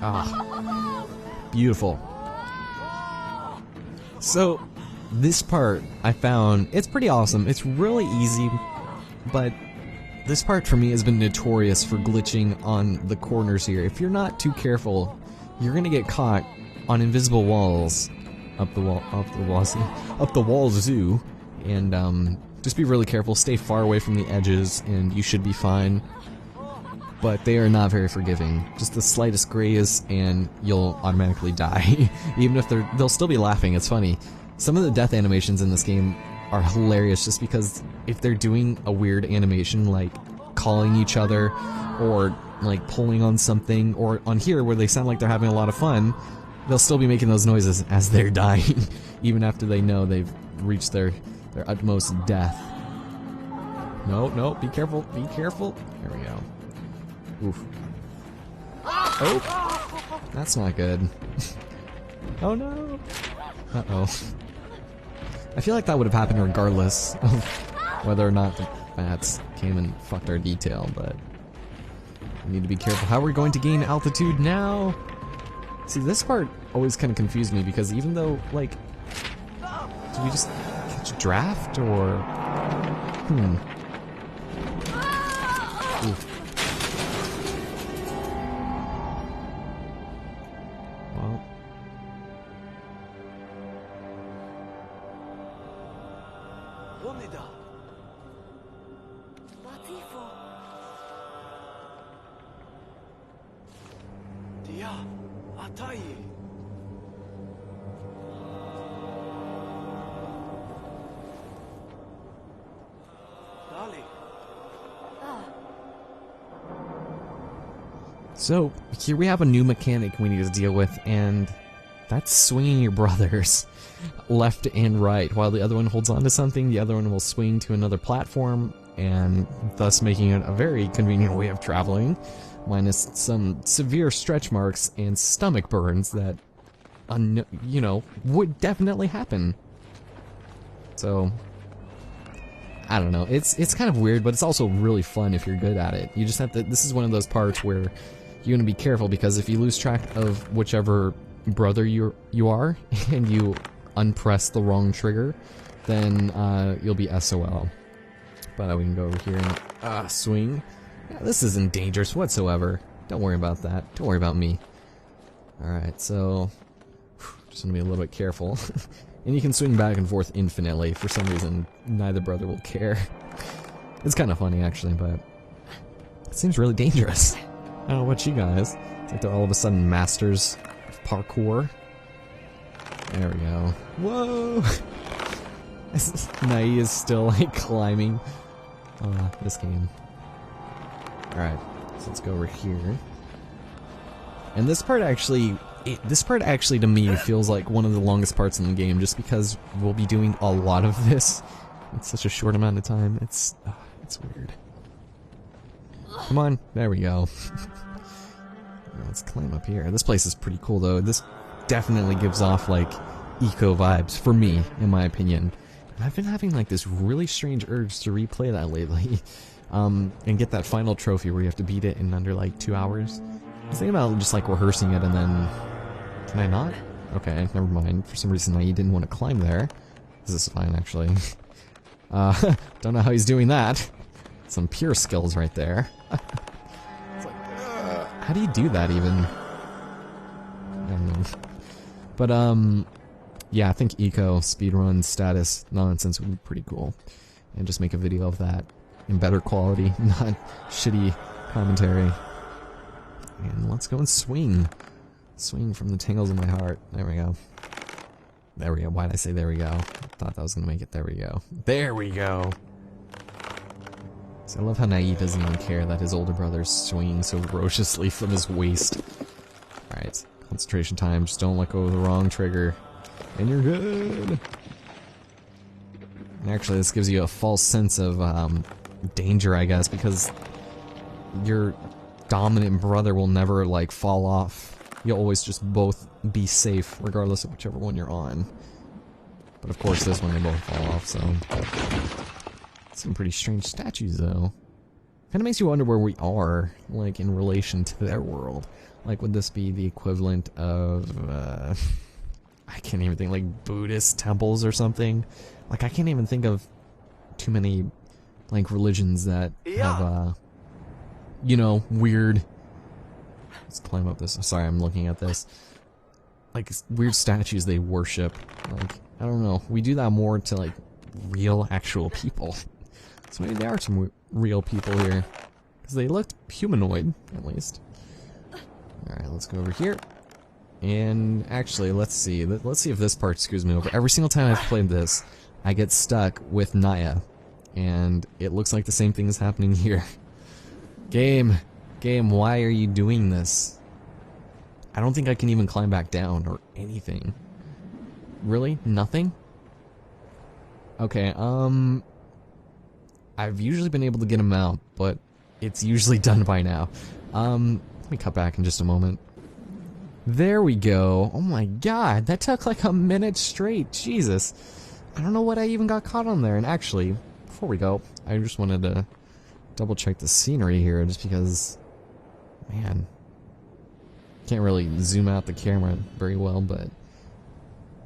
Ah, beautiful. So, this part I found, it's pretty awesome. It's really easy, but this part for me has been notorious for glitching on the corners here. If you're not too careful, you're gonna get caught on invisible walls up the walls zoo, and just be really careful. Stay far away from the edges, and you should be fine. But they are not very forgiving. Just the slightest graze, and you'll automatically die. Even if they'll still be laughing. It's funny. Some of the death animations in this game are hilarious, just because if they're doing a weird animation like calling each other, or like pulling on something, or on here where they sound like they're having a lot of fun, they'll still be making those noises as they're dying, even after they know they've reached their utmost death. No, be careful, be careful. There we go. Oof. Oh! That's not good. Oh no! Uh-oh. I feel like that would have happened regardless of whether or not the bats came and fucked our detail, but we need to be careful. How are we going to gain altitude now? See, this part always kind of confused me, because even though, like, do we just catch a draft, or... Oof. Well... So, here we have a new mechanic we need to deal with, and that's swinging your brothers left and right. While the other one holds on to something, the other one will swing to another platform, and thus making it a very convenient way of traveling, minus some severe stretch marks and stomach burns that, you know, would definitely happen. So, I don't know. It's kind of weird, but it's also really fun if you're good at it. You just have to. This is one of those parts where you're gonna be careful, because if you lose track of whichever brother you are and you unpress the wrong trigger, then you'll be SOL. But we can go over here and swing. Yeah, this isn't dangerous whatsoever. Don't worry about that. Don't worry about me. Alright, so just gonna be a little bit careful. And you can swing back and forth infinitely. For some reason, neither brother will care. It's kind of funny, actually, but it seems really dangerous. I don't know about you guys. It's like they're all of a sudden masters of parkour. There we go. Whoa! Nai is still, like, climbing this game. Alright, so let's go over here. And this part actually... This part actually, to me, feels like one of the longest parts in the game, just because we'll be doing a lot of this in such a short amount of time. It's weird. Come on, there we go. Let's climb up here. This place is pretty cool, though. This definitely gives off, like, eco vibes, for me, in my opinion. And I've been having, like, this really strange urge to replay that lately. And get that final trophy where you have to beat it in under, like, 2 hours. I was thinking about just, like, rehearsing it and then... Can I not? Okay, never mind. For some reason, I didn't want to climb there. This is fine, actually. Don't know how he's doing that. Some pure skills right there. It's like, how do you do that, even? I don't know. But, yeah, I think eco, speedrun, status, nonsense would be pretty cool. And just make a video of that in better quality, not shitty commentary. And let's go and swing. Swing from the tingles of my heart. There we go. There we go. Why'd I say there we go? I thought that was gonna make it. There we go. There we go! So I love how Nai doesn't even care that his older brother's swinging so ferociously from his waist. Alright, concentration time. Just don't let go of the wrong trigger. And you're good! And actually, this gives you a false sense of danger, I guess, because your dominant brother will never, like, fall off. You'll always just both be safe, regardless of whichever one you're on. But of course, this one they both fall off, so... Some pretty strange statues, though. Kind of makes you wonder where we are, like, in relation to their world. Like, would this be the equivalent of, I can't even think, like, Buddhist temples or something? Like, I can't even think of too many, like, religions that have, you know, weird... Let's climb up this. Sorry, I'm looking at this. Like, weird statues they worship. Like, I don't know. We do that more to, like, real, actual people. So maybe there are some real people here. Because they looked humanoid, at least. Alright, let's go over here. And actually, let's see. Let's see if this part screws me over. Every single time I've played this, I get stuck with Naya. And it looks like the same thing is happening here. Game, why are you doing this? I don't think I can even climb back down or anything. Really? Nothing? Okay, I've usually been able to get him out, but it's usually done by now. Let me cut back in just a moment. There we go. Oh my god, that took like a minute straight. Jesus. I don't know what I even got caught on there. And actually, before we go, I just wanted to double check the scenery here just because, man, can't really zoom out the camera very well, but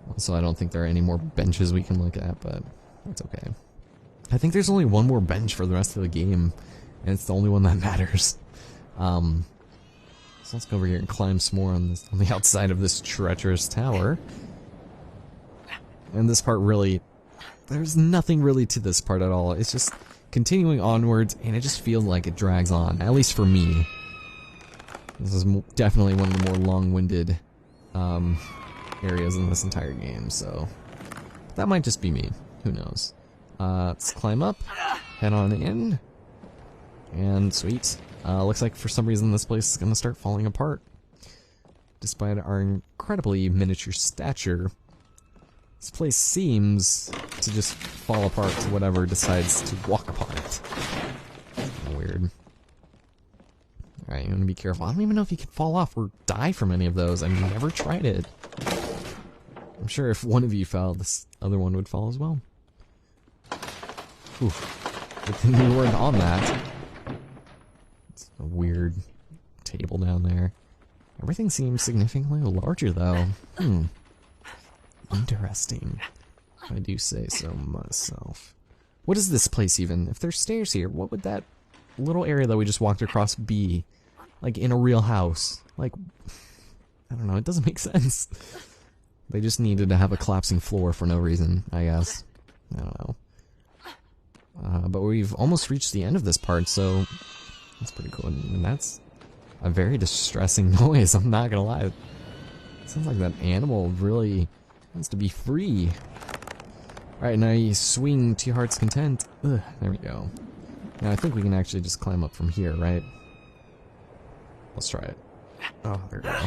also I don't think there are any more benches we can look at, but that's okay. I think there's only one more bench for the rest of the game, and it's the only one that matters. So let's go over here and climb some more on the outside of this treacherous tower. And this part really, there's nothing really to this part at all. It's just continuing onwards, and it just feels like it drags on, at least for me. This is definitely one of the more long-winded areas in this entire game, so that might just be me. Who knows? Let's climb up, head on in, and sweet. Looks like for some reason this place is gonna start falling apart. Despite our incredibly miniature stature, this place seems to just fall apart to whatever decides to walk upon it. Weird. Alright, you wanna be careful. I don't even know if you can fall off or die from any of those. I've never tried it. I'm sure if one of you fell, this other one would fall as well. Oof. Good thing we weren't on that. It's a weird table down there. Everything seems significantly larger, though. Interesting. If I do say so myself. What is this place, even? If there's stairs here, what would that little area that we just walked across be? Like, in a real house? Like, I don't know, it doesn't make sense. They just needed to have a collapsing floor for no reason, I guess. I don't know. But we've almost reached the end of this part, so that's pretty cool. And that's a very distressing noise, I'm not gonna lie. It sounds like that animal really wants to be free. Alright, now you swing to your heart's content. Ugh, there we go. Now I think we can actually just climb up from here, right? Let's try it. Oh, there we go.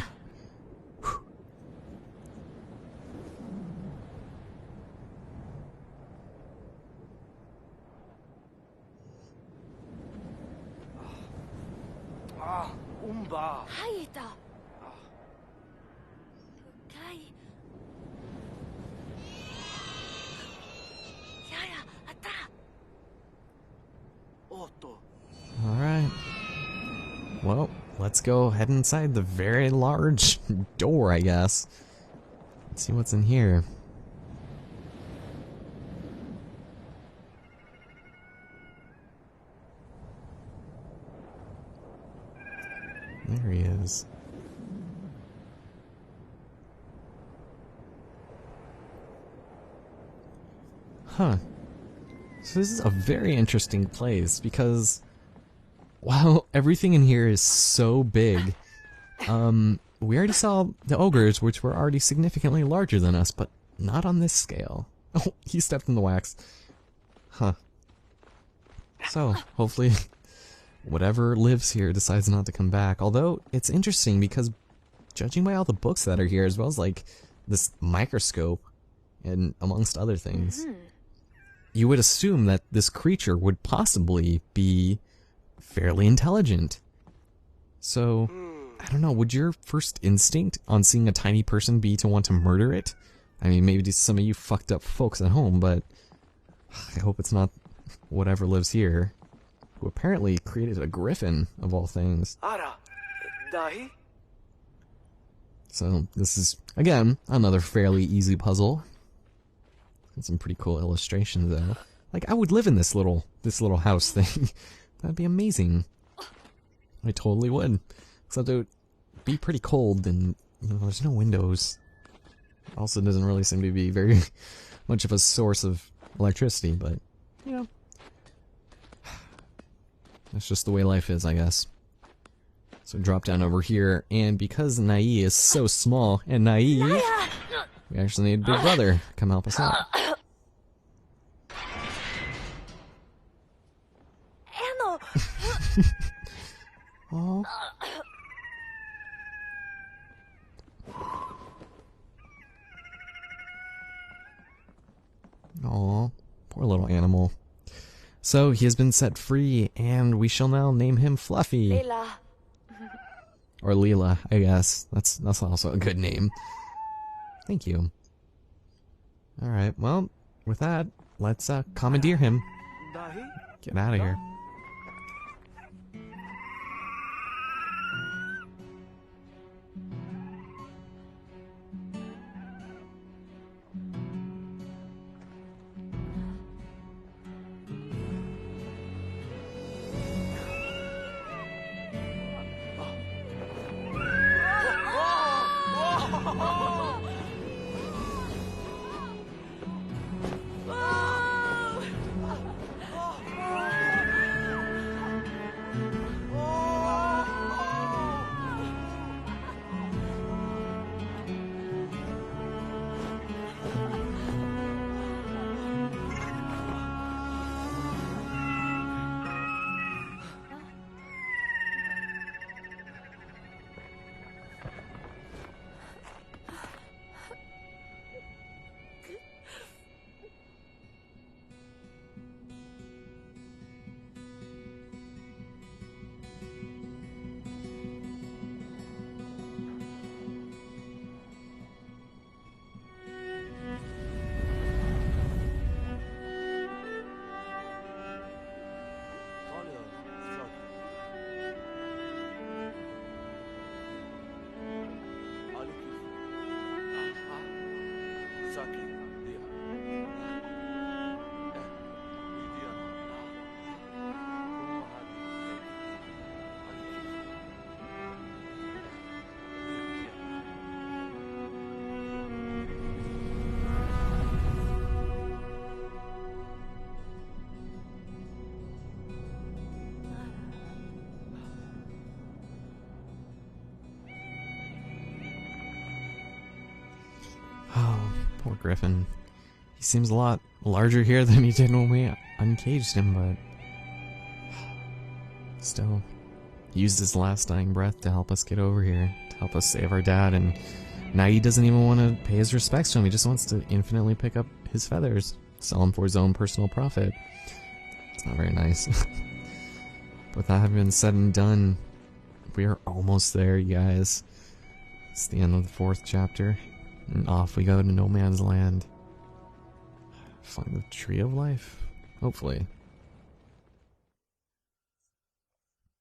Alright. Well, let's go head inside the very large door, I guess. Let's see what's in here. There he is. Huh. So this is a very interesting place because, wow, everything in here is so big. We already saw the ogres, which were already significantly larger than us, but not on this scale. Oh, he stepped in the wax. Huh. So, hopefully, whatever lives here decides not to come back. Although, it's interesting because, judging by all the books that are here, as well as, like, this microscope, and amongst other things, you would assume that this creature would possibly be fairly intelligent. So, I don't know, would your first instinct on seeing a tiny person be to want to murder it? I mean, maybe just some of you fucked up folks at home, but I hope it's not whatever lives here. who apparently created a griffin, of all things. Ara, dahi? So this is, again, another fairly easy puzzle. And some pretty cool illustrations, though. Like, I would live in this little house thing. That'd be amazing. I totally would. Except it would be pretty cold, and, you know, there's no windows. Also doesn't really seem to be very much of a source of electricity, but, you know. That's just the way life is, I guess. So drop down over here, and because Nai is so small and naive, we actually need Big Brother to come help us out. Anno! Oh. Aw, poor little animal. So he has been set free, and we shall now name him Fluffy. Leela. Or Leela, I guess. That's also a good name. Thank you. Alright, well, with that, let's commandeer him. Dahi? Get out of here. Poor Griffin. He seems a lot larger here than he did when we uncaged him, but still, he used his last dying breath to help us get over here, to help us save our dad, and now he doesn't even want to pay his respects to him. He just wants to infinitely pick up his feathers, sell them for his own personal profit. It's not very nice. With that having been said and done, we are almost there, you guys. It's the end of the 4th chapter. And off we go to No Man's Land. Find the Tree of Life? Hopefully.